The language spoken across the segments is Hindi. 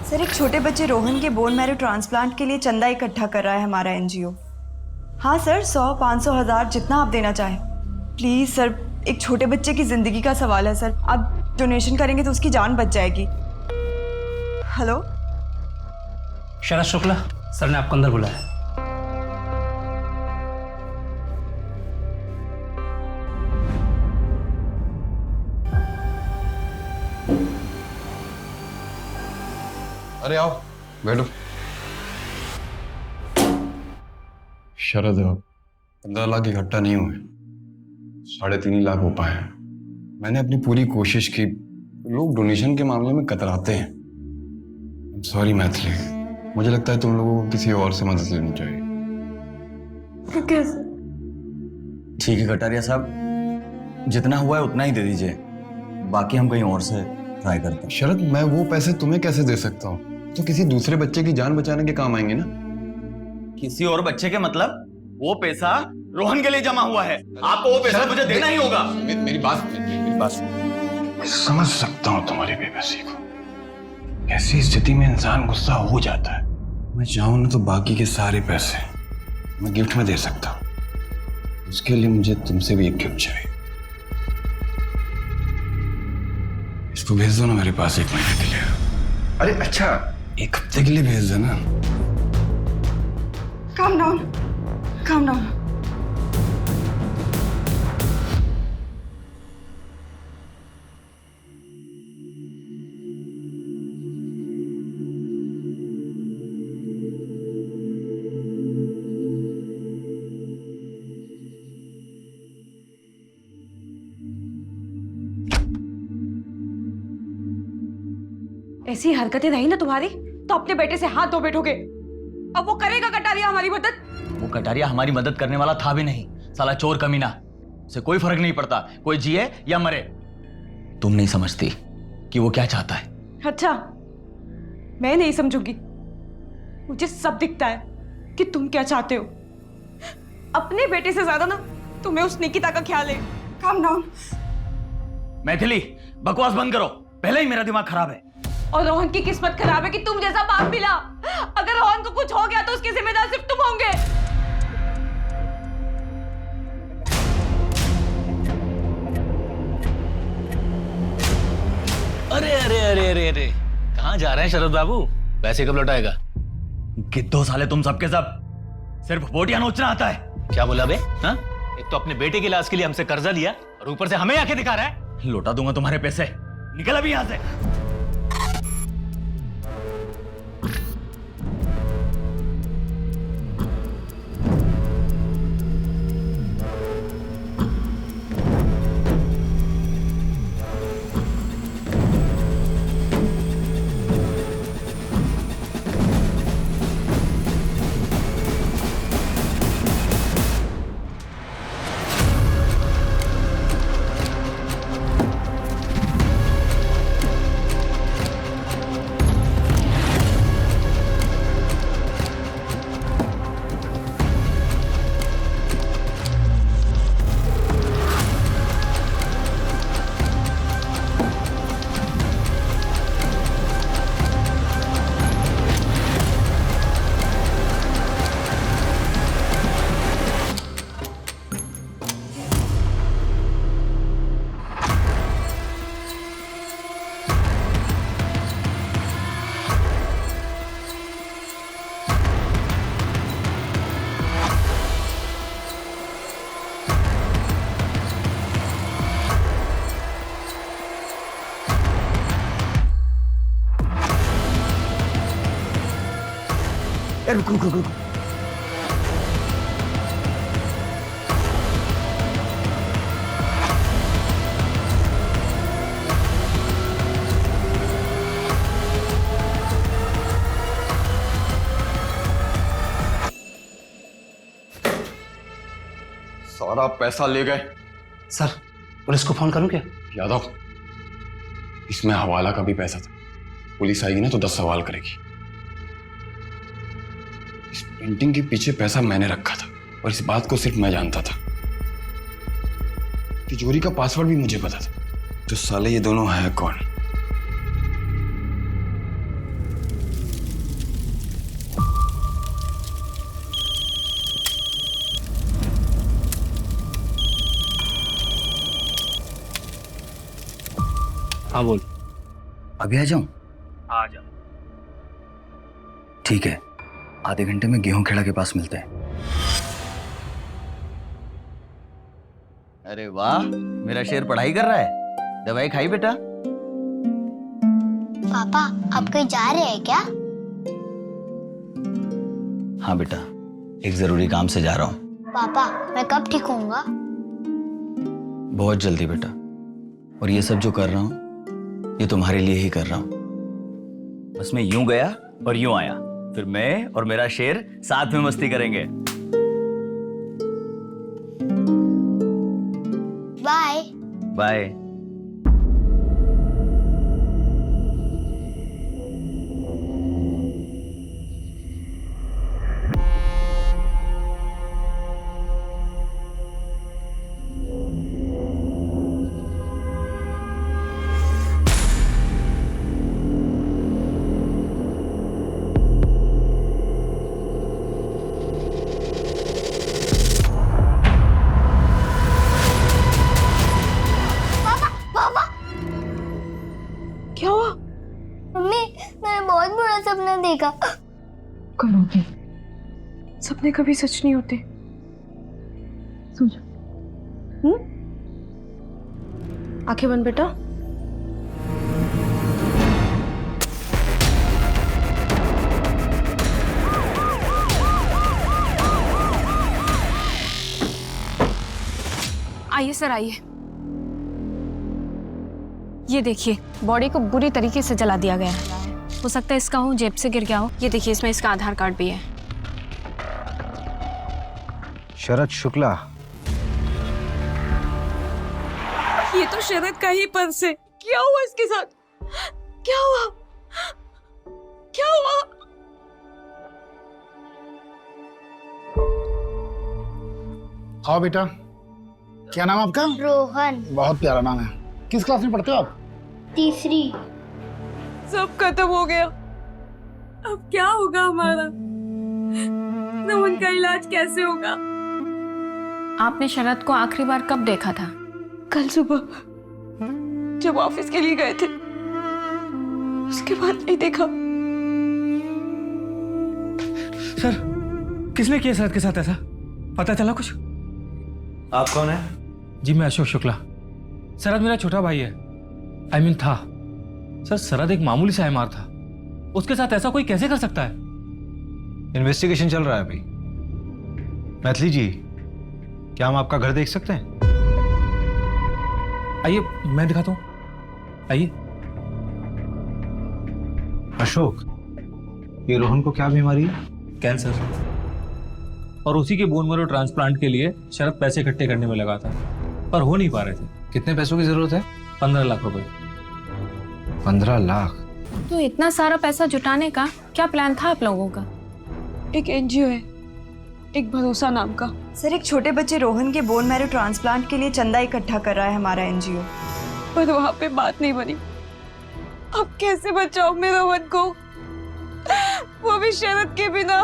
सर, एक छोटे बच्चे रोहन के बोन मैरो ट्रांसप्लांट के लिए चंदा इकट्ठा कर रहा है हमारा एनजीओ। हाँ सर, 100, 500, 1000 जितना आप देना चाहें। प्लीज़ सर, एक छोटे बच्चे की ज़िंदगी का सवाल है सर। आप डोनेशन करेंगे तो उसकी जान बच जाएगी। हेलो शरद शुक्ला सर ने आपको अंदर बुलाया। अरे आओ बैठो। शरद 15 लाख इकट्ठा नहीं हुए, 3.5 लाख हो पाए हैं। मैंने अपनी पूरी कोशिश की। लोग डोनेशन के मामले में कतराते हैं। सॉरी मैथिली, मुझे लगता है तुम लोगों को किसी और से मदद लेनी चाहिए। ठीक है कटारिया साहब, जितना हुआ है उतना ही दे दीजिए, बाकी हम कहीं और से ट्राई करते हैं। शरद, मैं वो पैसे तुम्हें कैसे दे सकता हूँ? तो किसी दूसरे बच्चे की जान बचाने के काम आएंगे ना। किसी और बच्चे के मतलब? वो पैसा रोहन के लिए जमा हुआ है, आपको वो पैसा मुझे देना ही होगा। मेरी बात मैं समझ सकता हूँ तुम्हारी बेबसी को। ऐसी स्थिति में इंसान गुस्सा हो जाता है। मैं चाहूँ ना तो बाकी के सारे पैसे मैं गिफ्ट में दे सकता हूँ। उसके लिए मुझे तुमसे भी एक गिफ्ट चाहिए। इसको भेज दो ना मेरे पास 1 महीने के लिए। अरे अच्छा, 1 हफ्ते के लिए भेज देना। Calm down, calm down. ऐसी हरकतें रही ना तुम्हारी तो अपने बेटे से हाथ धो बैठोगे। अब वो करेगा कटारिया हमारी मदद? वो कटारिया हमारी मदद करने वाला था भी नहीं, साला चोर कमीना। उसे कोई फर्क नहीं पड़ता कोई जिए या मरे। तुम नहीं समझती कि वो क्या चाहता है। अच्छा, मैं नहीं समझूंगी। मुझे सब दिखता है कि तुम क्या चाहते हो। अपने बेटे से ज्यादा ना तुम्हें उस निकिता का ख्याल है। Calm down. मैथिली, बकवास बंद करो, पहले ही मेरा दिमाग खराब है। और रोहन की किस्मत खराब है कि तुम जैसा बाप मिला। अगर रोहन को कुछ हो गया तो उसकी जिम्मेदार सिर्फ तुम होंगे। अरे अरे अरे अरे अरे, कहाँ जा रहे हैं शरद बाबू? पैसे कब लौटाएगा? कितने साले तुम सबके सब सिर्फ बोटियां नोचना आता है। क्या बोला बे? हाँ? एक तो अपने बेटे के इलाज के लिए हमसे कर्जा लिया और ऊपर से हमें आके दिखा रहा है। लौटा दूंगा तुम्हारे पैसे, निकल अभी यहां से। रुक रुक रुक रुक। सारा पैसा ले गए। सर, पुलिस को फोन करूं क्या? यादव, इसमें हवाला का भी पैसा था। पुलिस आएगी ना तो 10 सवाल करेगी। इस पेंटिंग के पीछे पैसा मैंने रखा था और इस बात को सिर्फ मैं जानता था। तिजोरी का पासवर्ड भी मुझे पता था। तो साले ये दोनों हैं कौन? हाँ बोल। अभी आ जाऊं? आ जा। ठीक है, आधे घंटे में गेहूं खेड़ा के पास मिलते हैं। अरे वाह, मेरा शेर पढ़ाई कर रहा है। दवाई खाई बेटा? पापा आप कहीं जा रहे हैं क्या? हाँ बेटा, एक जरूरी काम से जा रहा हूँ। पापा मैं कब ठीक होऊंगा? बहुत जल्दी बेटा। और ये सब जो कर रहा हूँ ये तुम्हारे लिए ही कर रहा हूँ। बस मैं यूं गया और यूं आया, फिर मैं और मेरा शेर साथ में मस्ती करेंगे। बाय। बाय। क्या हुआ? मम्मी मैंने बहुत बुरा सपना देखा। करोगे, सपने कभी सच नहीं होते। सो जा। आंखें बंद बेटा। आइए सर, आइए। ये देखिए, बॉडी को बुरी तरीके से जला दिया गया है। हो सकता है इसका हो जेब से गिर गया हो। ये देखिए, इसमें इसका आधार कार्ड भी है। शरद शुक्ला। ये तो शरद का ही पर्स है। क्या हुआ इसके साथ? क्या हुआ? क्या हुआ? आओ बेटा, क्या नाम आपका? रोहन। बहुत प्यारा नाम है। किस क्लास में पढ़ते हो आप? तीसरी। सब खत्म हो गया। अब क्या होगा हमारा? रोहन का इलाज कैसे होगा? आपने शरद को आखिरी बार कब देखा था? कल सुबह जब ऑफिस के लिए गए थे, उसके बाद नहीं देखा। सर, किसने किया शरद के साथ ऐसा? पता चला कुछ? आप कौन है? जी मैं अशोक शुक्ला। शरद मेरा छोटा भाई है। I mean था। सर, शरद एक मामूली सा एमआर था। उसके साथ ऐसा कोई कैसे कर सकता है? इन्वेस्टिगेशन चल रहा है अभी। मैथिली जी, क्या हम आपका घर देख सकते हैं? आइए, मैं दिखाता हूँ। आइए। अशोक, ये रोहन को क्या बीमारी है? कैंसर। और उसी के बोन मैरो ट्रांसप्लांट के लिए शरद पैसे इकट्ठे करने में लगा था, पर हो नहीं पा रहे थे। कितने पैसों की जरूरत है? 15 लाख रुपए। 15 लाख? तो इतना सारा पैसा जुटाने का क्या प्लान था आप लोगों का? एक एनजीओ है, एक भरोसा नाम का। सर, एक छोटे बच्चे रोहन के बोन मैरो ट्रांसप्लांट के लिए चंदा इकट्ठा कर रहा है हमारा एनजीओ। पर वहां पे बात नहीं बनी। अब कैसे बचाओ मैं रोहन को, वो भी शरद के बिना?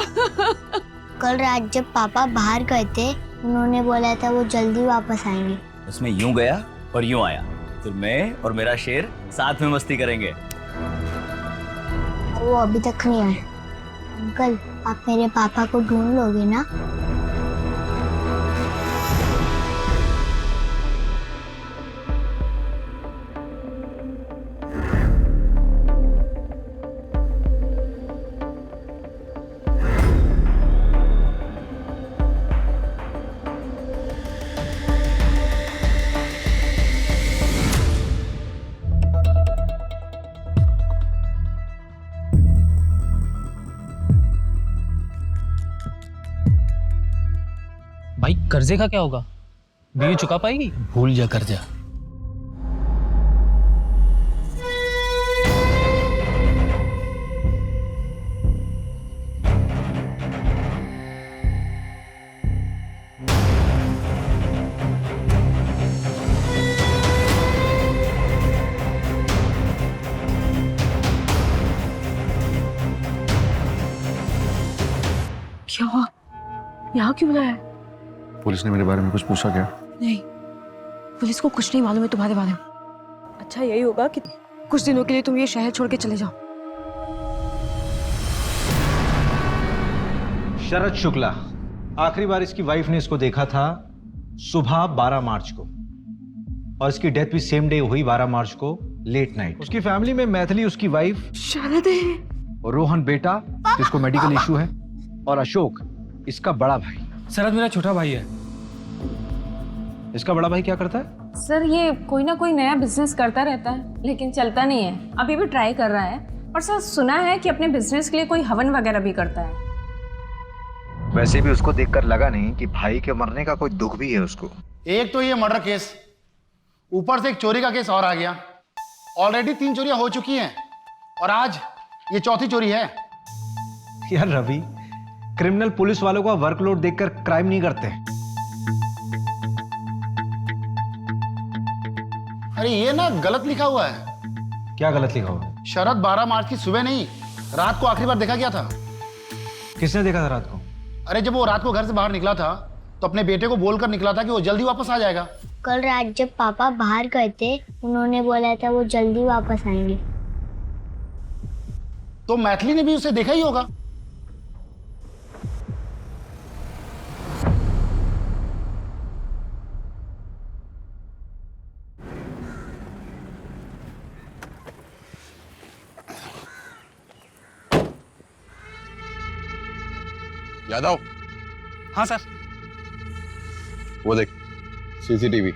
कल रात जब पापा बाहर गए थे, उन्होंने बोला था वो जल्दी वापस आएंगे। बस मैं यूं गया और यूं आया, फिर मैं और मेरा शेर साथ में मस्ती करेंगे। वो अभी तक नहीं आए। अंकल, आप मेरे पापा को ढूंढ लोगे ना? भाई, कर्जे का क्या होगा? बीवी चुका पाएगी? भूल जा कर्जा। क्या हुआ? यहाँ क्यों बुलाया? पुलिस ने मेरे बारे में कुछ पूछा क्या? नहीं, पुलिस को कुछ नहीं मालूम है तुम्हारे बारे में। अच्छा यही होगा कि कुछ दिनों के लिए तुम ये शहर छोड़ के चले जाओ। शरद शुक्ला, आखिरी बार इसकी वाइफ ने इसको देखा था सुबह 12 मार्च को, और इसकी डेथ भी सेम डे हुई 12 मार्च को लेट नाइट। उसकी फैमिली में मैथिली उसकी वाइफ, शरद है। और रोहन बेटा जिसको मेडिकल इशू है, और अशोक इसका बड़ा भाई। शरद मेरा छोटा भाई है। इसका बड़ा भाई क्या करता है? सर ये कोई ना कोई नया बिजनेस करता रहता है लेकिन चलता नहीं है, अभी भी ट्राई कर रहा है। और सर सुना है कि अपने बिजनेस के लिए कोई हवन वगैरह भी करता है। वैसे भी उसको देखकर लगा नहीं कि भाई के मरने का कोई दुख भी है उसको। एक तो ये मर्डर केस, ऊपर से एक चोरी का केस और आ गया। ऑलरेडी 3 चोरियां हो चुकी हैं और आज ये चौथी चोरी है। यार रवि, क्रिमिनल पुलिस वालों का वर्कलोड देखकर क्राइम नहीं करते। अरे ये ना गलत लिखा हुआ है। क्या गलत लिखा हुआ? शरद 12 मार्च की सुबह नहीं, रात को आखिरी बार देखा गया था। किसने देखा था रात को? अरे जब वो रात को घर से बाहर निकला था तो अपने बेटे को बोलकर निकला था कि वो जल्दी वापस आ जाएगा। कल रात जब पापा बाहर गए थे उन्होंने बोला था वो जल्दी वापस आएंगे। तो मैथिली ने भी उसे देखा ही होगा। यादव, हाँ सर। वो देख सीसीटीवी,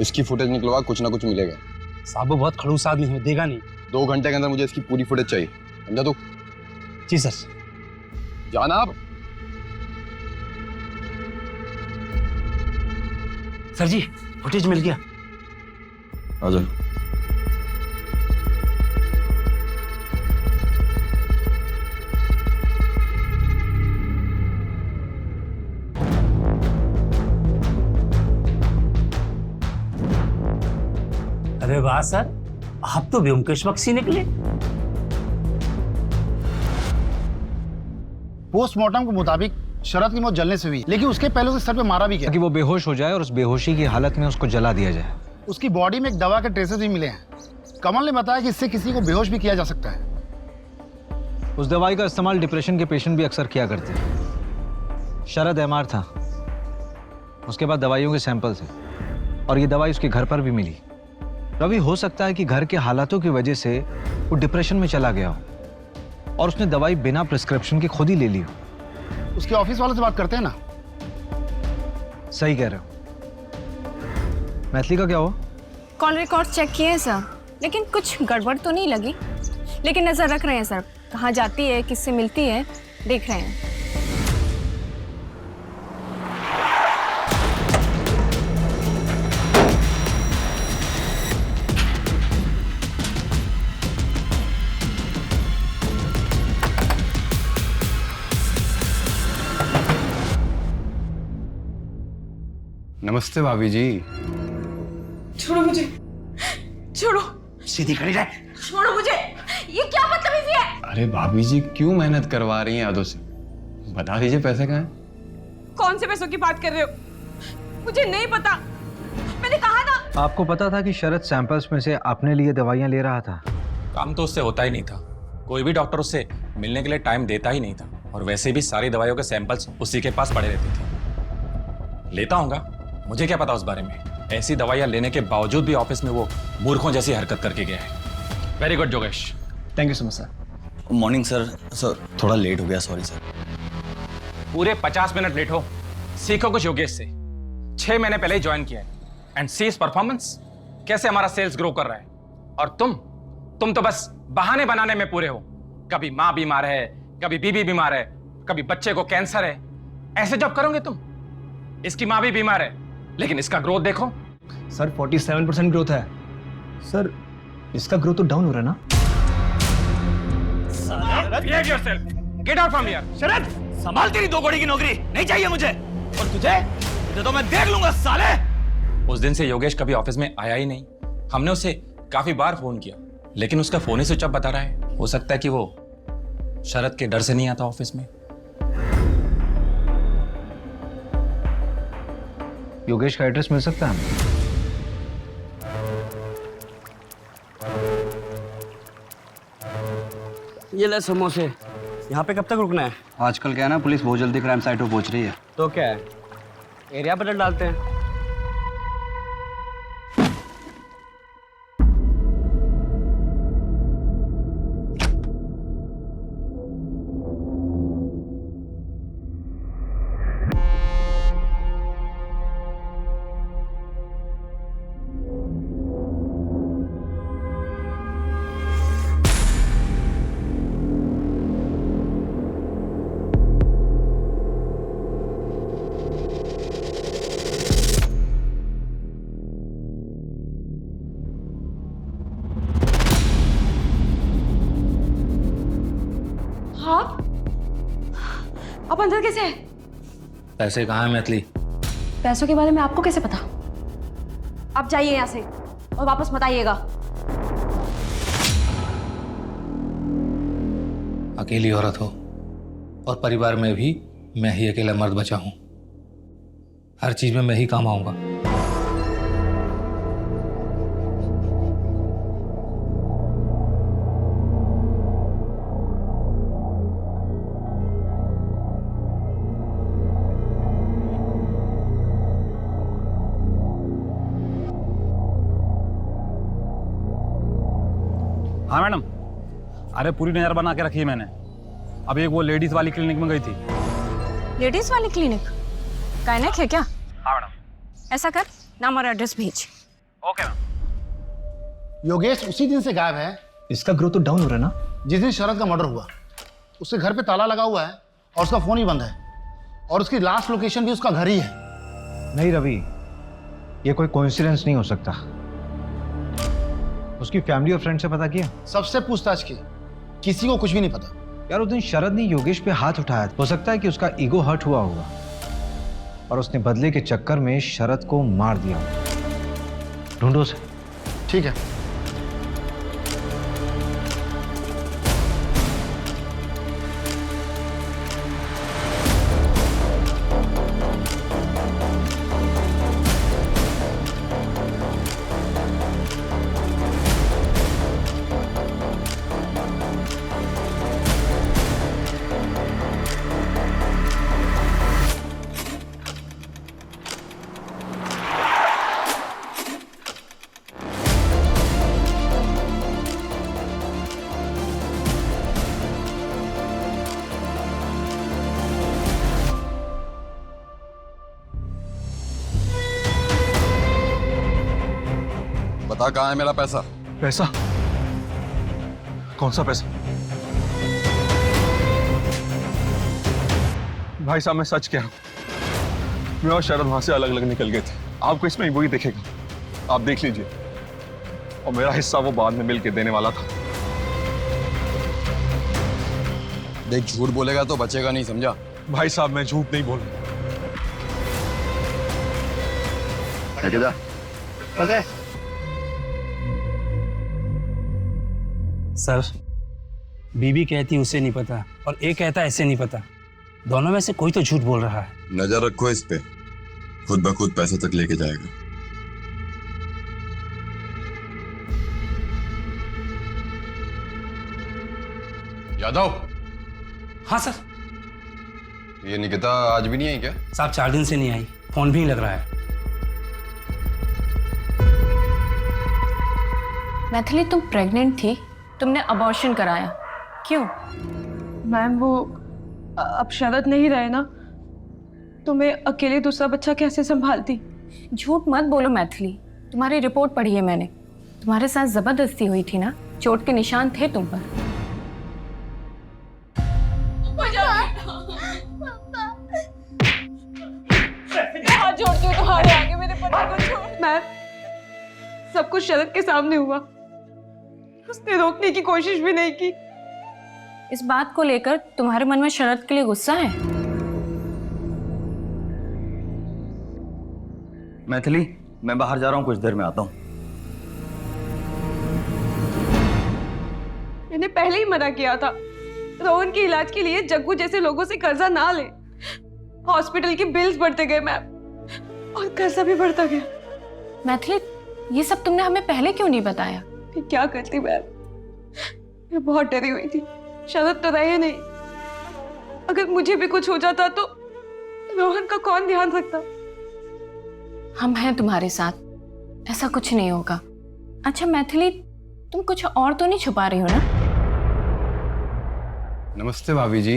इसकी फुटेज निकलवा, कुछ ना कुछ मिलेगा। साहब वो बहुत खड़ूस आदमी है, देगा नहीं। 2 घंटे के अंदर मुझे इसकी पूरी फुटेज चाहिए, समझा तू? जी सर। जाना आप। सर जी फुटेज मिल गया। आ जाओ। अरे वाह सर, आप तो व्योमकेश बख्शी निकले। पोस्टमार्टम के मुताबिक शरद की मौत जलने से हुई, लेकिन उसके पहले उसे सर पे मारा भी गया। ताकि वो बेहोश हो जाए और उस बेहोशी की हालत में उसको जला दिया जाए। उसकी बॉडी में एक दवा के ट्रेसेस भी मिले हैं। कमल ने बताया कि इससे किसी को बेहोश भी किया जा सकता है। उस दवाई का इस्तेमाल डिप्रेशन के पेशेंट भी अक्सर किया करते हैं। शरद एमआर था, उसके बाद दवाइयों के सैंपल थे, और ये दवाई उसके घर पर भी मिली। रवि, हो सकता है कि घर के हालातों की वजह से वो डिप्रेशन में चला गया हो और उसने दवाई बिना प्रिस्क्रिप्शन के खुद ही ले ली हो। उसके ऑफिस वालों से बात करते हैं ना। सही कह रहे हो। मैथिली का क्या हुआ? कॉल रिकॉर्ड चेक किए हैं सर, लेकिन कुछ गड़बड़ तो नहीं लगी। लेकिन नजर रख रहे हैं सर, कहाँ जाती है, किससे मिलती है, देख रहे हैं। नमस्ते भाभी जी। छोड़ो मुझे, छोड़ो, सीधी खड़ी रह। छोड़ो मुझे। ये क्या बदतमीजी है? अरे भाभी जी क्यों मेहनत करवा रही हैं यादों से? बता दीजिए पैसे कहाँ हैं? कौन से पैसों की बात कर रहे हो? मुझे नहीं पता, मैंने कहा ना। आपको पता था कि शरद सैंपल्स में से अपने लिए दवाइयां ले रहा था? काम तो उससे होता ही नहीं था। कोई भी डॉक्टर उससे मिलने के लिए टाइम देता ही नहीं था, और वैसे भी सारी दवाइयों के सैंपल्स उसी के पास पड़े रहते थे। लेता होगा, मुझे क्या पता उस बारे में। ऐसी दवाइयां लेने के बावजूद भी ऑफिस में वो मूर्खों जैसी हरकत करके गया है। Very good Yogesh. Thank you so much sir. Morning sir. Sir थोड़ा लेट हो गया, सॉरी सर। पूरे 50 मिनट लेट हो। सीखो कुछ योगेश से। 6 महीने पहले ही ज्वाइन किया है, एंड सी इज परफॉर्मेंस। कैसे हमारा सेल्स ग्रो कर रहा है। और तुम तो बस बहाने बनाने में पूरे हो। कभी माँ बीमार है, कभी बीबी बीमार है, कभी बच्चे को कैंसर है। ऐसे जब करोगे तुम। इसकी माँ भी बीमार है, लेकिन इसका ग्रोथ देखो। सर 47% ग्रोथ है। सर इसका ग्रोथ तो डाउन हो रहा है ना? Behave yourself. Get out from here. शरद, संभाल तेरी 2 कौड़ी की नौकरी नहीं चाहिए मुझे। और तुझे तो मैं देख लूंगा साले। उस दिन से योगेश कभी ऑफिस में आया ही नहीं। हमने उसे काफी बार फोन किया, लेकिन उसका फोन ही स्विच ऑफ बता रहा है। हो सकता है कि वो शरद के डर से नहीं आता ऑफिस में। योगेश का एड्रेस मिल सकता है हमें? ये ले समोसे। यहाँ पे कब तक रुकना है? आजकल क्या है ना, पुलिस बहुत जल्दी क्राइम साइट पर पहुंच रही है। तो क्या है, एरिया बदल डालते हैं। हाँ, आप अंदर कैसे हैं? पैसे कहाँ हैं मैथिली? पैसों के बारे में आपको कैसे पता? आप जाइए यहाँ से और वापस मत आइएगा। अकेली औरत हो और परिवार में भी मैं ही अकेला मर्द बचा हूं। हर चीज में मैं ही काम आऊंगा। हाँ मैडम, अरे पूरी नजर बना के रखी है मैंने। अब एक वो लेडीज वाली क्लिनिक में गई थी। लेडीज वाली क्लिनिक? गायनेक है क्या? हाँ मैडम। ऐसा कर, नाम और एड्रेस भेज। Okay ma'am. योगेश उसी दिन से गायब है। इसका ग्रोथ तो डाउन हो रहा है ना। जिस दिन शरद का मर्डर हुआ उसके घर पे ताला लगा हुआ है और उसका फोन ही बंद है, और उसकी लास्ट लोकेशन भी उसका घर ही है। नहीं रवि, ये कोई कोइंसिडेंस नहीं हो सकता। उसकी फैमिली और फ्रेंड से पता किया? सबसे पूछताछ की, किसी को कुछ भी नहीं पता। यार उस दिन शरद ने योगेश पे हाथ उठाया, हो सकता है कि उसका ईगो हर्ट हुआ होगा और उसने बदले के चक्कर में शरद को मार दिया। ढूंढो उसे। ठीक है। बता कहाँ है मेरा पैसा? पैसा? कौन सा पैसा? भाई साहब मैं सच कह रहा हूं, मैं और शरद वहां से अलग अलग निकल गए थे। आपको इसमें वही दिखेगा, आप देख लीजिए। और मेरा हिस्सा वो बाद में मिल के देने वाला था। देख, झूठ बोलेगा तो बचेगा नहीं, समझा? भाई साहब मैं झूठ नहीं बोल रहा। सर, बीबी कहती उसे नहीं पता और ए कहता ऐसे नहीं पता। दोनों में से कोई तो झूठ बोल रहा है। नजर रखो इस पे, खुद ब खुद पैसे तक लेके जाएगा। यादव। हाँ सर। ये निकिता आज भी नहीं आई क्या? साहब 4 दिन से नहीं आई, फोन भी नहीं लग रहा है। मैथिली, तुम प्रेग्नेंट थी, तुमने अबॉर्शन कराया, क्यों? मैम वो अब शरद नहीं रहे ना, तो मैं अकेले दूसरा बच्चा कैसे संभालती? झूठ मत बोलो मैथिली, तुम्हारी रिपोर्ट पढ़ी है मैंने। तुम्हारे साथ जबरदस्ती हुई थी ना, चोट के निशान थे तुम पर। हाथ जोड़ती हूँ तुम्हारे आगे, मेरे पति को छोड़। मैम, सब कुछ शरद के सामने हुआ, उसने रोकने की कोशिश भी नहीं की। इस बात को लेकर तुम्हारे मन में शरद के लिए गुस्सा है? मैथिली, मैं बाहर जा रहा हूँ, कुछ देर में आता हूँ। मैंने पहले ही मना किया था, रोहन के इलाज के लिए जग्गू जैसे लोगों से कर्जा ना ले। हॉस्पिटल के बिल्स बढ़ते गए मैम, और कर्जा भी बढ़ता गया। मैथिली, ये सब तुमने हमें पहले क्यों नहीं बताया? क्या करती मैम, मैं बहुत डरी हुई थी। शरद तो रहे नहीं। अगर मुझे भी कुछ हो जाता तो रोहन का कौन ध्यान रखता? हम हैं तुम्हारे साथ, ऐसा कुछ नहीं होगा। अच्छा मैथिली, तुम कुछ और तो नहीं छुपा रही हो ना? नमस्ते भाभी जी।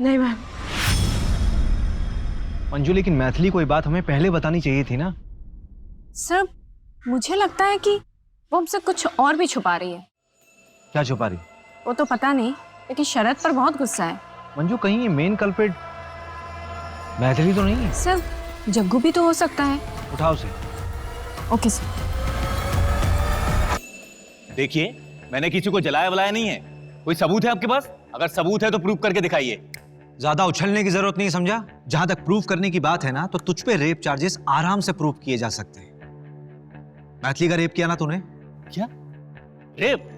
नहीं मैम। मंजू, लेकिन मैथिली कोई बात हमें पहले बतानी चाहिए थी ना। सर मुझे लगता है कि वो हमसे कुछ और भी छुपा रही है। क्या छुपा रही? वो तो पता नहीं, लेकिन शरद पर बहुत गुस्सा है। मंजू, कहीं ये मेन कल्प्रिट मैथिली तो नहीं है? सर जग्गू भी तो हो सकता है। उठाओ उसे। Okay sir. देखिए, मैंने किसी को जलाया वलाया नहीं है। कोई सबूत है आपके पास? अगर सबूत है तो प्रूव करके दिखाइए। ज्यादा उछलने की जरूरत नहीं, समझा? जहां तक प्रूव करने की बात है ना, तो तुझ पे रेप चार्जेस आराम से प्रूव किए जा सकते हैं। मैथिली का रेप किया ना तूने? क्या रेप?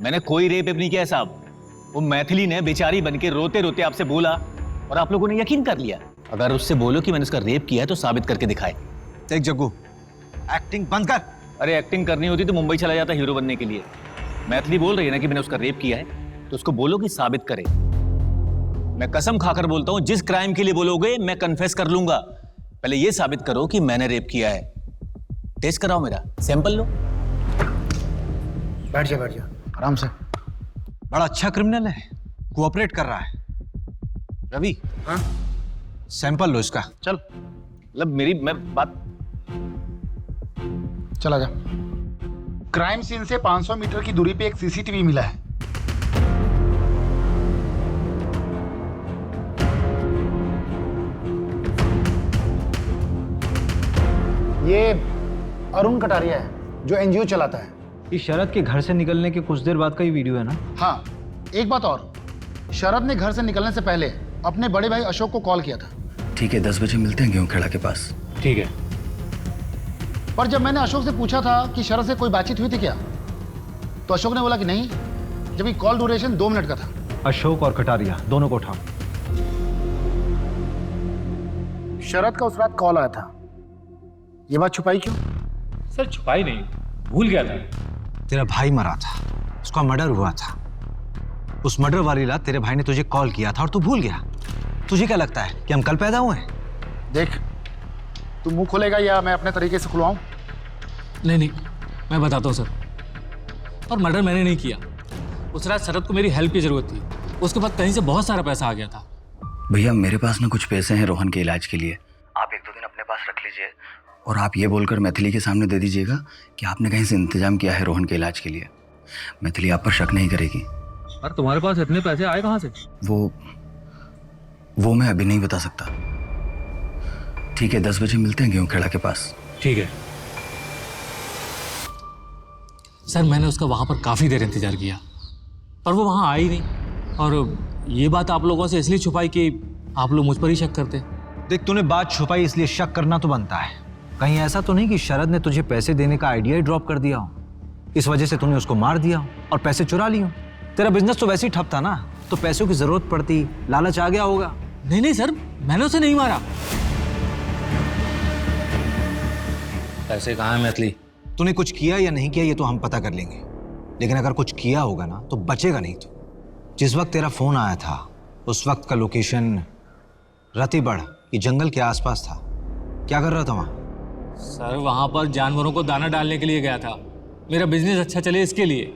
मैंने कोई रेप नहीं किया है साहब। वो मैथिली ने बेचारी बनके रोते रोते आपसे बोला और आप लोगों ने यकीन कर लिया। अगर उससे बोलो कि मैंने उसका रेप किया है तो साबित करके दिखाए। देख जग्गू, एक्टिंग बंद कर। अरे एक्टिंग करनी होती तो मुंबई चला जाता हीरो बनने के लिए। मैथिली बोल रही है ना कि मैंने उसका रेप किया है, तो उसको बोलो कि साबित करे। मैं कसम खाकर बोलता हूं, जिस क्राइम के लिए बोलोगे मैं कन्फेस कर लूंगा। पहले ये साबित करो कि मैंने रेप किया है। टेस्ट कराओ, मेरा सैंपल लो। बैठ जा आराम से। बड़ा अच्छा क्रिमिनल है, कोऑपरेट कर रहा है। रवि, हाँ? सैंपल लो इसका। चल। मतलब मेरी मैं बात। चला जा। क्राइम सीन से 500 मीटर की दूरी पे एक सीसीटीवी मिला है। ये अरुण कटारिया है जो एनजीओ चलाता है। ये शरद के घर से निकलने के कुछ देर बाद का ही वीडियो है ना? हाँ, एक बात और, शरद ने घर से निकलने से पहले अपने बड़े भाई अशोक को कॉल किया था। ठीक है, 10 बजे मिलते हैं गेहूं खेड़ा के पास। ठीक है। पर जब मैंने अशोक से पूछा था कि शरद से कोई बातचीत हुई थी क्या, तो अशोक ने बोला कि नहीं, जबकि कॉल ड्यूरेशन 2 मिनट का था। अशोक और कटारिया दोनों को उठाओ। शरद का उस रात कॉल आया था, ये बात छुपाई क्यों? सर छुपाई नहीं, भूल गया था। तेरा भाई मरा था, उसका मर्डर हुआ था। उस मर्डर वाली रात तेरे भाई ने तुझे कॉल किया था और तू भूल गया। तुझे क्या लगता है कि हम कल पैदा हुए हैं? देख, तू मुंह खोलेगा या मैं अपने तरीके से खुलवाऊं? नहीं, मैं बताता हूँ सर। और मर्डर मैंने नहीं किया। उस रात शरद को मेरी हेल्प की जरूरत थी, उसके बाद कहीं से बहुत सारा पैसा आ गया था। भैया मेरे पास ना कुछ पैसे हैं रोहन के इलाज के लिए, आप 1-2 दिन अपने पास रख लीजिए और आप ये बोलकर मैथिली के सामने दे दीजिएगा कि आपने कहीं से इंतजाम किया है रोहन के इलाज के लिए। मैथिली आप पर शक नहीं करेगी। और तुम्हारे पास इतने पैसे आए कहाँ से? वो मैं अभी नहीं बता सकता। ठीक है, 10 बजे मिलते हैं गेहूं खेड़ा के पास। ठीक है सर। मैंने उसका वहां पर काफी देर इंतजार किया, पर वो वहां आई नहीं। और ये बात आप लोगों से इसलिए छुपाई कि आप लोग मुझ पर ही शक करते। देख, तूने बात छुपाई इसलिए शक करना तो बनता है। कहीं ऐसा तो नहीं कि शरद ने तुझे पैसे देने का आइडिया ही ड्रॉप कर दिया हो, इस वजह से तूने उसको मार दिया हो और पैसे चुरा लिए हो? तेरा बिजनेस तो वैसे ही ठप था ना, तो पैसों की जरूरत पड़ती, लालच आ गया होगा। नहीं सर, मैंने उसे नहीं मारा। पैसे कहाँ है मैथिली? तूने कुछ किया या नहीं किया ये तो हम पता कर लेंगे, लेकिन अगर कुछ किया होगा ना तो बचेगा नहीं। तो जिस वक्त तेरा फोन आया था उस वक्त का लोकेशन रतिबड़ की जंगल के आसपास था। क्या कर रहा था वहां? सर वहां पर जानवरों को दाना डालने के लिए गया था, मेरा बिजनेस अच्छा चले इसके लिए।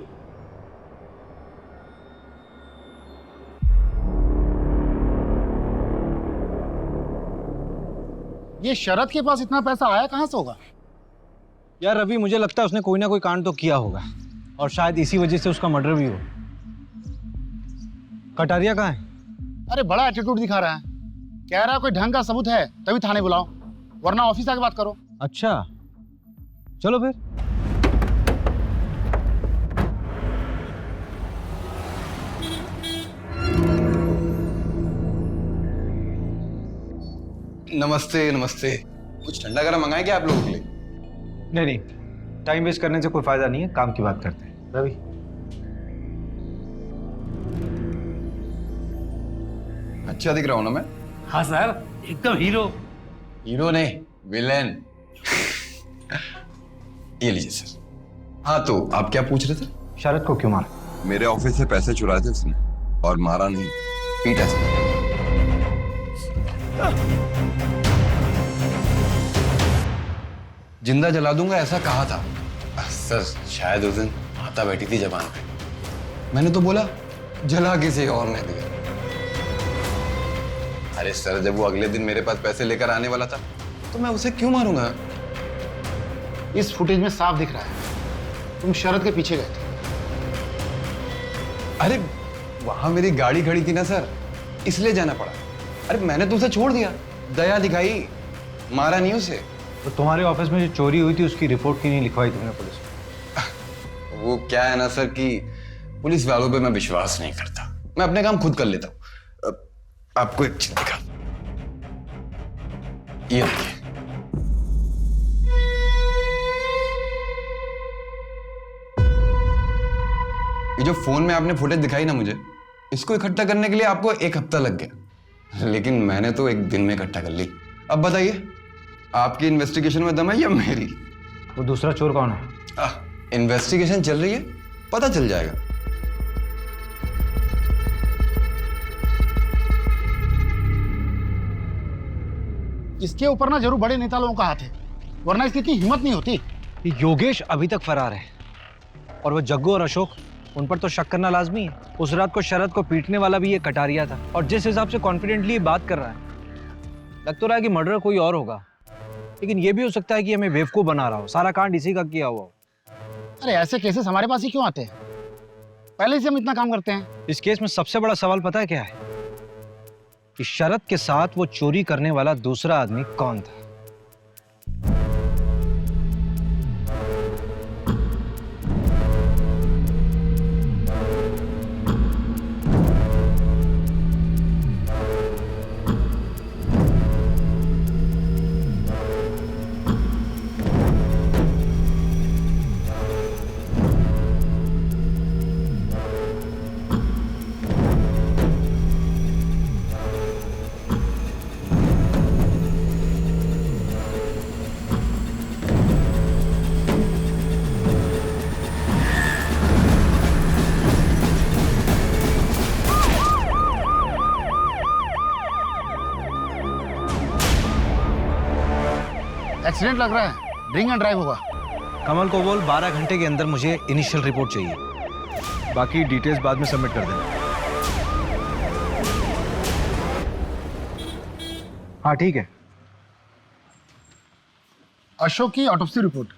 ये शरद के पास इतना पैसा आया कहां से होगा? यार रवि, मुझे लगता है उसने कोई ना कोई कांड तो किया होगा और शायद इसी वजह से उसका मर्डर भी हो। कटारिया कहाँ है? अरे बड़ा एटीट्यूड दिखा रहा है, कह रहा है कोई ढंग का सबूत है तभी थाने बुलाओ, वरना ऑफिस आके बात करो। अच्छा चलो फिर। नमस्ते नमस्ते। कुछ ठंडा गरम मंगाए क्या आप लोगों के लिए? नहीं, टाइम वेस्ट करने से कोई फायदा नहीं है, काम की बात करते हैं। रवि, अच्छा दिख रहा हूं ना मैं? हाँ सर, एकदम हीरो। हीरो नहीं, विलेन। ये लीजिए सर। हाँ तो आप क्या पूछ रहे थे? शरद को क्यों मारा? मेरे ऑफिस से पैसे चुराए थे उसने और मारा नहीं, पीटा था। जिंदा जला दूंगा ऐसा कहा था सर। शायद उस दिन माता बैठी थी जबान पे, मैंने तो बोला जला किसी और ने दिया। अरे सर, जब वो अगले दिन मेरे पास पैसे लेकर आने वाला था तो मैं उसे क्यों मारूंगा? इस फुटेज में साफ दिख रहा है तुम शरद के पीछे गए थे। अरे वहां मेरी गाड़ी खड़ी थी ना सर, इसलिए जाना पड़ा। अरे मैंने तो उसे छोड़ दिया, दया दिखाई, मारा नहीं उसे। तो तुम्हारे ऑफिस में जो चोरी हुई थी उसकी रिपोर्ट क्यों नहीं लिखवाई तुमने पुलिस में? वो क्या है ना सर कि पुलिस वालों पे मैं विश्वास नहीं करता, मैं अपने काम खुद कर लेता हूँ। आपको एक चीज दिखा, ये देखिए। ये जो फोन में आपने फुटेज दिखाई ना मुझे, इसको इकट्ठा करने के लिए आपको 1 हफ्ता लग गया, लेकिन मैंने तो 1 दिन में इकट्ठा कर ली। अब बताइए, आपकी इन्वेस्टिगेशन में दम है या मेरी? वो दूसरा चोर कौन है? इन्वेस्टिगेशन चल रही है, पता चल जाएगा। इसके ऊपर ना जरूर बड़े नेता लोगों का हाथ है, वरना इसकी इतनी हिम्मत नहीं होती। योगेश अभी तक फरार है और वो जग्गू और अशोक, उन पर तो शक करना लाजमी है। उस रात को शरद को पीटने वाला भी ये कटारिया था, और जिस हिसाब से कॉन्फिडेंटली ये बात कर रहा है, लग तो रहा है कि मर्डर कोई और होगा, लेकिन ये भी हो सकता है कि हमें बेवकूफ बना रहा हो, सारा कांड इसी का किया हुआ हो। अरे ऐसे केसेस हमारे पास ही क्यों आते हैं? पहले से हम इतना काम करते हैं। इस केस में सबसे बड़ा सवाल पता है क्या है? कि शरद के साथ वो चोरी करने वाला दूसरा आदमी कौन था? एक्सीडेंट लग रहा है, ड्रिंक एंड ड्राइव होगा। कमल को बोल 12 घंटे के अंदर मुझे इनिशियल रिपोर्ट चाहिए, बाकी डिटेल्स बाद में सबमिट कर देना। हाँ ठीक है। अशोक की ऑटोप्सी रिपोर्ट।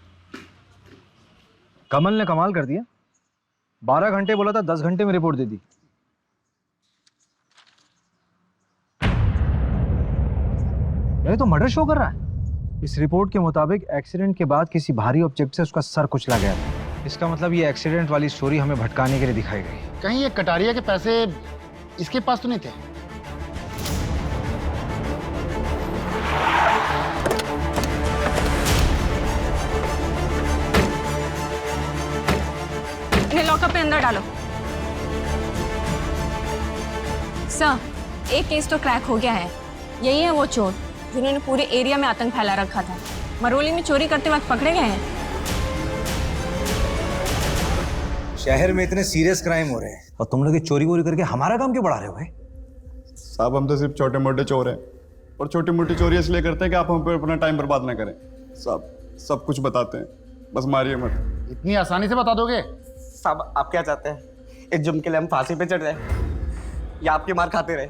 कमल ने कमाल कर दिया, 12 घंटे बोला था, 10 घंटे में रिपोर्ट दे दी। ये तो मर्डर शो कर रहा है। इस रिपोर्ट के मुताबिक एक्सीडेंट के बाद किसी भारी ऑब्जेक्ट से उसका सर कुचला गया था। इसका मतलब ये एक्सीडेंट वाली स्टोरी हमें भटकाने के लिए दिखाई गई। कहीं ये कटारिया के पैसे इसके पास तो नहीं थे? इन्हें लॉकअप में अंदर डालो। सर, एक केस तो क्रैक हो गया है। यही है वो चोर जिन्होंने पूरे एरिया में आतंक फैला रखा था। मरोली में चोरी करते वक्त पकड़े गए हैं। शहर में इतने सीरियस क्राइम हो रहे हैं और तुम लोग चोरी वोरी करके हमारा काम क्यों बढ़ा रहे हो भाई? साहब, हम तो सिर्फ छोटे मोटे चोर हैं, और छोटी मोटी चोरी इसलिए करते हैं कि आप हम पे अपना टाइम बर्बाद ना करें। साहब, सब कुछ बताते हैं, बस मारिए मत। इतनी आसानी से बता दोगे? साहब, आप क्या चाहते हैं? इस जुर्म के लिए हम फांसी पे चढ़ जाए या आपकी मार खाते रहे?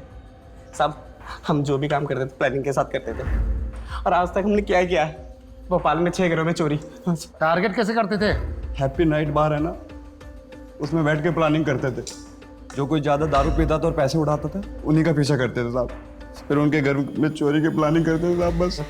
साहब, हम जो भी काम करते थे प्लानिंग के साथ करते थे, और आज तक हमने क्या किया है? भोपाल में 6 घरों में चोरी। टारगेट कैसे करते थे? हैप्पी नाइट बार है ना, उसमें बैठ के प्लानिंग करते थे। जो कोई ज़्यादा दारू पीता था और पैसे उड़ाता था, उन्हीं का पीछा करते थे साहब। फिर उनके घर में चोरी की प्लानिंग करते थे साहब, बस।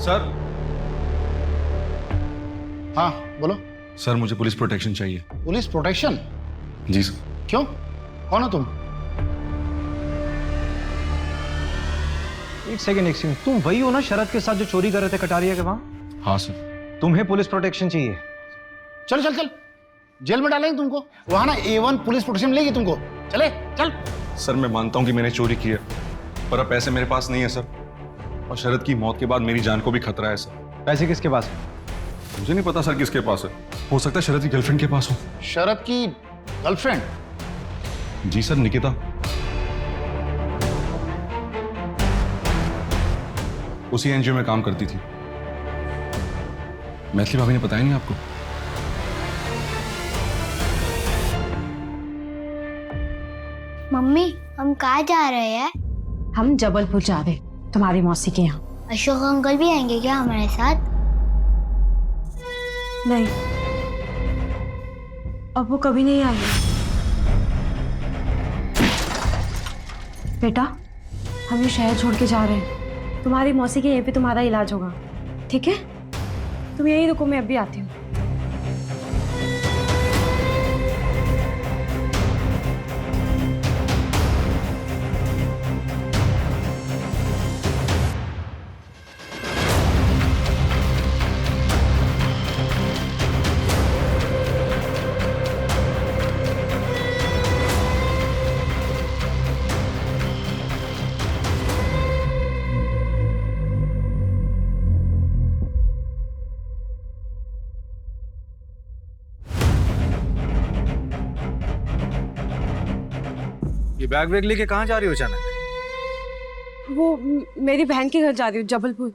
सर। हाँ बोलो। सर, मुझे पुलिस प्रोटेक्शन चाहिए। Police protection? जी सर। क्यों, कौन हो तुम? एक सेकंड, तुम वही हो ना शरद के साथ जो चोरी कर रहे थे कटारिया के वहां? हाँ सर। तुम्हें पुलिस प्रोटेक्शन चाहिए? चल चल चल, जेल में डालेंगे तुमको। वहां ना A1 पुलिस प्रोटेक्शन मिलेगी तुमको। चले चल। सर मैं मानता हूं कि मैंने चोरी की है, पर अब पैसे मेरे पास नहीं है सर, और शरद की मौत के बाद मेरी जान को भी खतरा है सर। पैसे किसके पास है? मुझे नहीं पता सर किसके पास है, हो सकता है शरद की गर्लफ्रेंड के पास हो। शरद की गर्लफ्रेंड? जी सर, निकिता। उसी एनजीओ में काम करती थी। मैथिली भाभी ने बताया नहीं आपको? मम्मी हम कहाँ जा रहे हैं? हम जबलपुर जा रहे तुम्हारी मौसी के यहाँ। अशोक अंकल भी आएंगे क्या हमारे साथ? नहीं, अब वो कभी नहीं आएंगे। बेटा, हम ये शहर छोड़ के जा रहे हैं। तुम्हारी मौसी के यहीं पे तुम्हारा इलाज होगा, ठीक है? तुम यहीं रुको, मैं अभी आती हूँ। ये बैग वैग लेके कहाँ जा रही हो अचानक? वो मेरी बहन के घर जा रही हूँ, जबलपुर।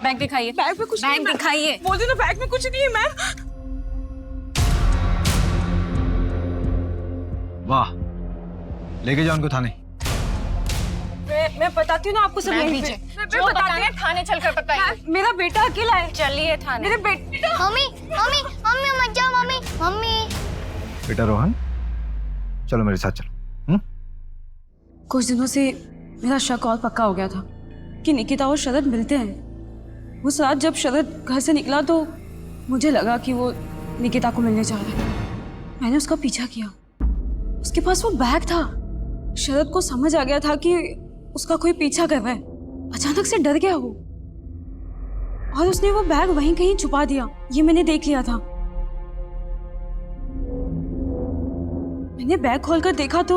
बैग दिखाइए। बैग में कुछ नहीं है, बैग दिखाइए। बोल दो ना, बैग में कुछ नहीं है मैम। वाह, लेके जाओ उनको थाने। मैं बताती हूँ ना आपको सब। बैग यहीं पे। नीचे। मैं जो बताती बताना है थाने चलकर बताइए। मेरा बेटा अकेला है। चलिए थाने। मेरे बेटा। मम्मी मम्मी मम्मी मत जाओ मम्मी। मम्मी बेटा रोहन, चलो मेरे साथ चलो। कुछ दिनों से मेरा शक और पक्का हो गया था कि निकिता और शरद मिलते हैं। उस रात जब शरद घर से निकला तो मुझे लगा कि वो निकिता को मिलने जा रहा है। मैंने उसका पीछा किया। उसके पास वो बैग था। शरद को समझ आ गया था कि उसका कोई पीछा कर रहा है। अचानक से डर गया वो, और उसने वो बैग वहीं कहीं छुपा दिया। ये मैंने देख लिया था। मैंने बैग खोलकर देखा तो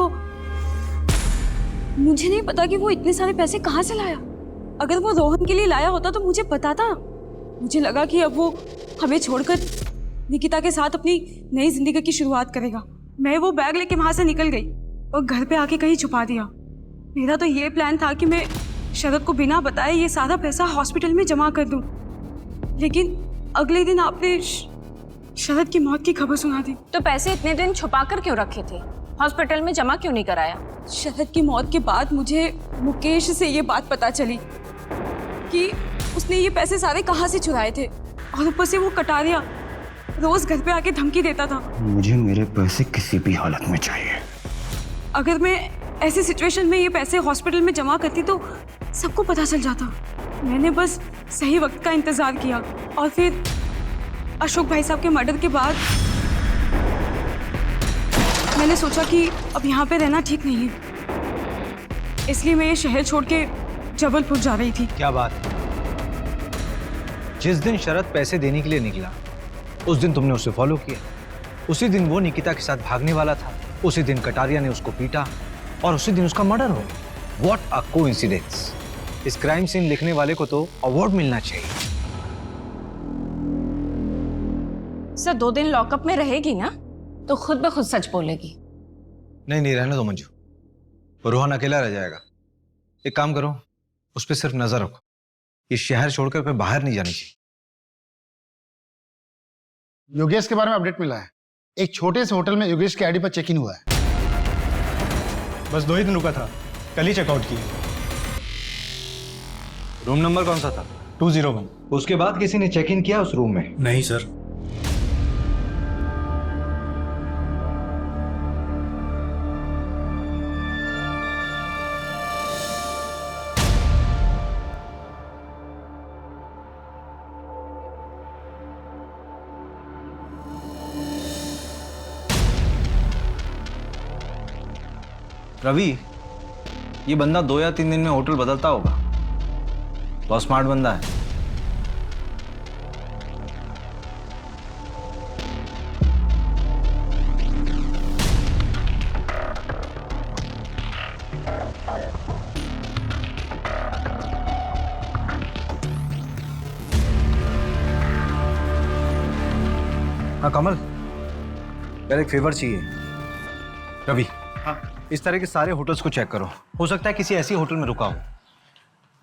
मुझे नहीं पता कि वो इतने सारे पैसे कहाँ से लाया। अगर वो रोहन के लिए लाया होता तो मुझे पता था। मुझे लगा कि अब वो हमें छोड़कर निकिता के साथ अपनी नई जिंदगी की शुरुआत करेगा। मैं वो बैग लेके वहां से निकल गई और घर पे आके कहीं छुपा दिया। मेरा तो ये प्लान था कि मैं शरद को बिना बताए ये सारा पैसा हॉस्पिटल में जमा कर दूं। लेकिन अगले दिन आपने शरद की मौत की खबर सुना दी। तो पैसे इतने दिन छुपा कर क्यों रखे थे? हॉस्पिटल में जमा क्यों नहीं कराया? शरद की मौत के बाद मुझे मुकेश से ये बात पता चली कि उसने ये पैसे सारे कहाँ से चुराए थे, और ऊपर से वो कटारिया रोज घर पे आके धमकी देता था। मुझे मेरे पैसे किसी भी हालत में चाहिए। अगर मैं ऐसी सिचुएशन में ये पैसे हॉस्पिटल में जमा करती तो सबको पता चल जाता। मैंने बस सही वक्त का इंतजार किया, और फिर अशोक भाई साहब के मर्डर के बाद मैंने सोचा कि अब यहाँ पे रहना ठीक नहीं है, इसलिए मैं ये शहर छोड़ के जबलपुर जा रही थी। क्या बात है? जिस दिन शरद पैसे देने के लिए निकला उस दिन तुमने उसे फॉलो किया। उसी दिन वो निकिता के साथ भागने वाला था। उसी दिन कटारिया ने उसको पीटा और उसी दिन उसका मर्डर हो गया। What a coincidence. इस क्राइम सीन लिखने वाले को तो अवार्ड मिलना चाहिए। सर 2 दिन लॉकअप में रहेगी ना तो खुद ब खुद सच बोलेगी। नहीं नहीं, रहने दो मंजू, वो रोहन अकेला रह जाएगा। एक काम करो, उस पर सिर्फ नजर रखो। इस शहर छोड़कर फिर बाहर नहीं जानी चाहिए। योगेश के बारे में अपडेट मिला है। एक छोटे से होटल में योगेश के आईडी पर चेक इन हुआ है। बस 2 ही दिन रुका था, कल ही चेकआउट किया। रूम नंबर कौन सा था? 201। उसके बाद किसी ने चेक इन किया उस रूम में? नहीं सर। रवि, ये बंदा 2 या 3 दिन में होटल बदलता होगा। बहुत स्मार्ट बंदा है। हाँ कमल, यार एक फेवर चाहिए। रवि, हाँ इस तरह के सारे होटल्स को चेक करो। हो सकता है किसी ऐसी होटल में रुका हो।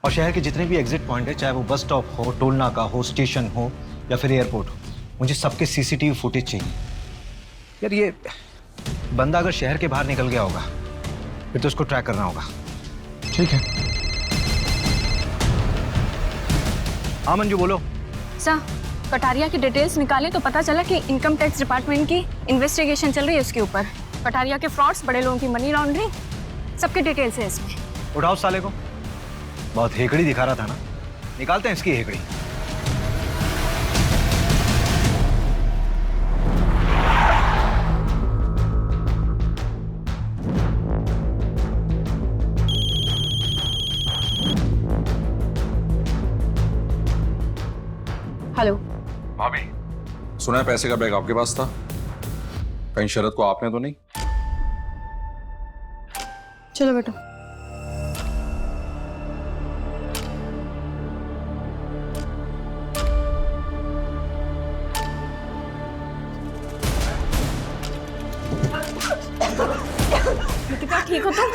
और शहर के जितने भी एग्जिट पॉइंट है, चाहे वो बस स्टॉप हो, टोल नाका हो, स्टेशन हो या फिर एयरपोर्ट हो, मुझे सबके सीसीटीवी फुटेज चाहिए। यार ये बंदा अगर शहर के बाहर निकल गया होगा फिर तो उसको ट्रैक करना होगा। ठीक है। हाँ मंजू बोलो। सर, कटारिया की डिटेल्स निकाले तो पता चला कि इनकम टैक्स डिपार्टमेंट की इन्वेस्टिगेशन चल रही है उसके ऊपर। कटारिया के फ्रॉड्स, बड़े लोगों की मनी लॉन्ड्रिंग, सबकी डिटेल्स है इसमें। उठाओ साले को, बहुत हेकड़ी दिखा रहा था ना, निकालते हैं इसकी हेकड़ी। हेलो भाभी, सुना है पैसे का बैग आपके पास था, कहीं शरद को आपने तो नहीं? चलो बेटा। निकिता, ठीक हो तुम?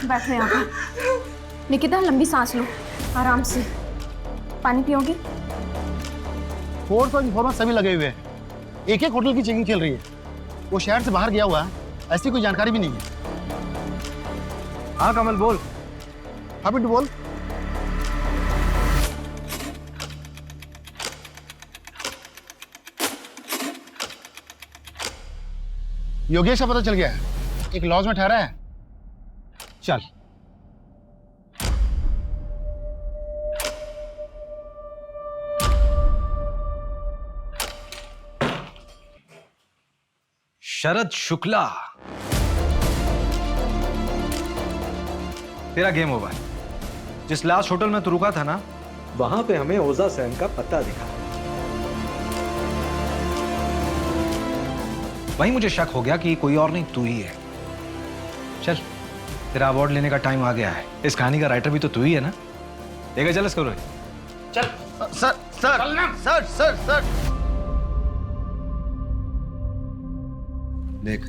बैठो यहाँ पर। निकिता, लंबी सांस लो, आराम से। पानी पियोगी? फोर्स और इन्फॉर्मेंट सभी लगे हुए हैं। एक एक होटल की चेकिंग चल रही है। वो शहर से बाहर गया हुआ है, ऐसी कोई जानकारी भी नहीं है। हाँ कमल बोल। हाँ बिट्टू बोल। योगेश का पता चल गया है, एक लॉज में ठहरा है। चल। शरद शुक्ला, तेरा गेम ओवर। जिस लास्ट होटल में तू रुका था ना, वहां पे हमें ओजा सेन का पता दिखा। वहीं मुझे शक हो गया कि कोई और नहीं तू ही है। चल, तेरा अवार्ड लेने का टाइम आ गया है। इस कहानी का राइटर भी तो तू ही है ना? देखा, चल इसको। चल। सर सर सर सर देख,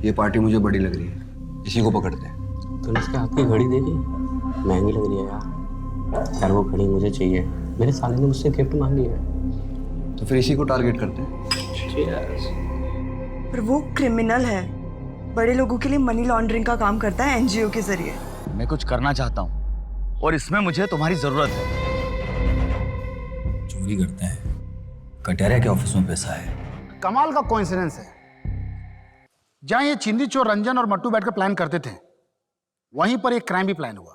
ये पार्टी मुझे बड़ी लग रही है, इसी को पकड़ते हैं। तूने इसके हाथ की घड़ी देखी? महंगी लग रही है यार। यार वो घड़ी मुझे चाहिए, मेरे साले ने मुझसे गिफ्ट मांगी है। तो फिर इसी को टारगेट करते हैं। पर वो क्रिमिनल है, बड़े लोगों के लिए मनी लॉन्ड्रिंग का काम करता है एनजीओ के जरिए। मैं कुछ करना चाहता हूँ और इसमें मुझे तुम्हारी जरूरत है। चोरी करते हैं, कटारिया के ऑफिस में पैसा है। कमाल का कोइंसिडेंस है, जहां ये चिंदी चोर रंजन और मट्टू बैठकर प्लान करते थे, वहीं पर एक क्राइम भी प्लान हुआ।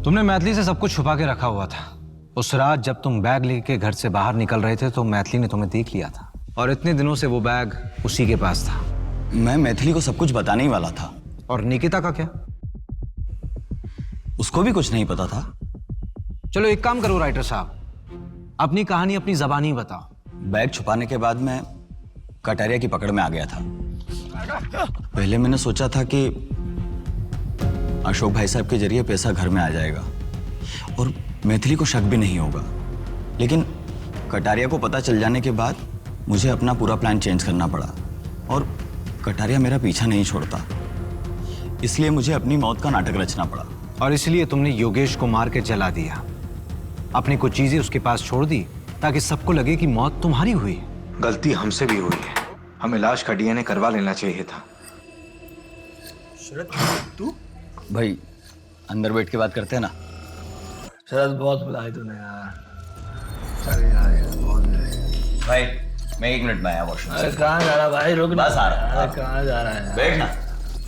तुमने मैथिली से सब कुछ छुपा के रखा हुआ था। उस रात जब तुम बैग लेके घर से बाहर निकल रहे थे तो मैथिली ने तुम्हें देख लिया था, और इतने दिनों से वो बैग उसी के पास था। मैं मैथिली को सब कुछ बताने ही वाला था। और निकिता का क्या? उसको भी कुछ नहीं पता था। चलो एक काम करो राइटर साहब, अपनी कहानी अपनी जबानी बताओ। बैग छुपाने के बाद मैं कटारिया की पकड़ में आ गया था। पहले मैंने सोचा था कि अशोक भाई साहब के जरिए पैसा घर में आ जाएगा और मैथिली को शक भी नहीं होगा, लेकिन कटारिया को पता चल जाने के बाद मुझे अपना पूरा प्लान चेंज करना पड़ा और कटारिया मेरा पीछा नहीं छोड़ता, इसलिए मुझे अपनी मौत का नाटक रचना पड़ा। और इसलिए तुमने योगेश को मार के जला दिया, अपनी कुछ चीजें उसके पास छोड़ दी ताकि सबको लगे कि मौत तुम्हारी हुई। गलती हमसे भी हुई है, हमें लाश का डीएनए करवा लेना चाहिए था। शरद, तू भाई अंदर बैठ के बात करते हैं ना। शरद, बहुत बुलाए तूने यार। चल यार, बहुत बुलाए भाई। मैं 1 मिनट में आया वॉशरूम से। कहाँ जा रहा भाई? रुक, बस आ रहा। कहाँ जा रहा है? बैठ ना।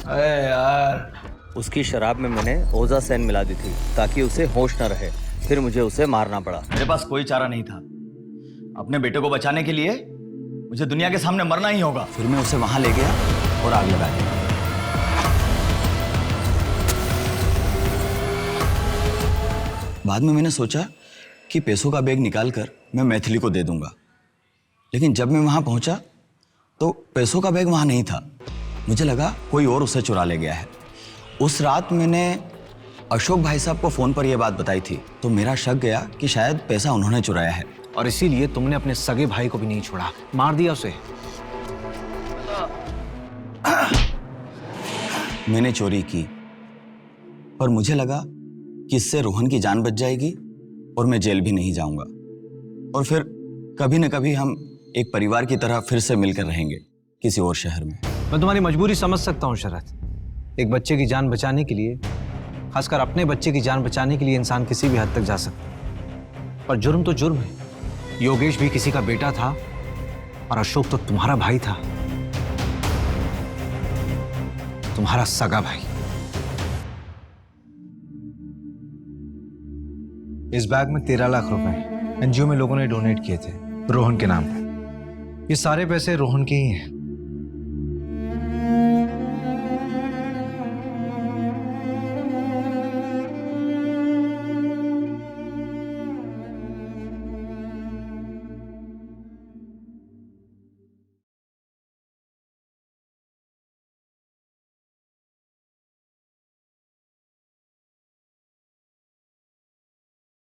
अरे यार, उसकी शराब में मैंने ओजा सैन मिला दी थी ताकि उसे होश न रहे, फिर मुझे उसे मारना पड़ा। मेरे पास कोई चारा नहीं था। अपने बेटे को बचाने के लिए मुझे दुनिया के सामने मरना ही होगा। फिर मैं उसे वहां ले गया और आग लगा दी। बाद में मैंने सोचा कि पैसों का बैग निकालकर मैं मैथिली को दे दूंगा, लेकिन जब मैं वहां पहुंचा तो पैसों का बैग वहां नहीं था। मुझे लगा कोई और उसे चुरा ले गया है। उस रात मैंने अशोक भाई साहब को फोन पर यह बात बताई थी, तो मेरा शक गया कि शायद पैसा उन्होंने चुराया है। और इसीलिए तुमने अपने सगे भाई को भी नहीं छोड़ा, मार दिया उसे। मैंने चोरी की और मुझे लगा कि इससे रोहन की जान बच जाएगी और मैं जेल भी नहीं जाऊंगा, और फिर कभी न कभी हम एक परिवार की तरह फिर से मिलकर रहेंगे किसी और शहर में। मैं तुम्हारी मजबूरी समझ सकता हूँ शरद। एक बच्चे की जान बचाने के लिए, खासकर अपने बच्चे की जान बचाने के लिए इंसान किसी भी हद तक जा सकता है, पर जुर्म तो जुर्म है। योगेश भी किसी का बेटा था और अशोक तो तुम्हारा भाई था, तुम्हारा सगा भाई। इस बैग में 13 लाख रुपए एनजीओ में लोगों ने डोनेट किए थे रोहन के नाम पे। ये सारे पैसे रोहन के ही हैं।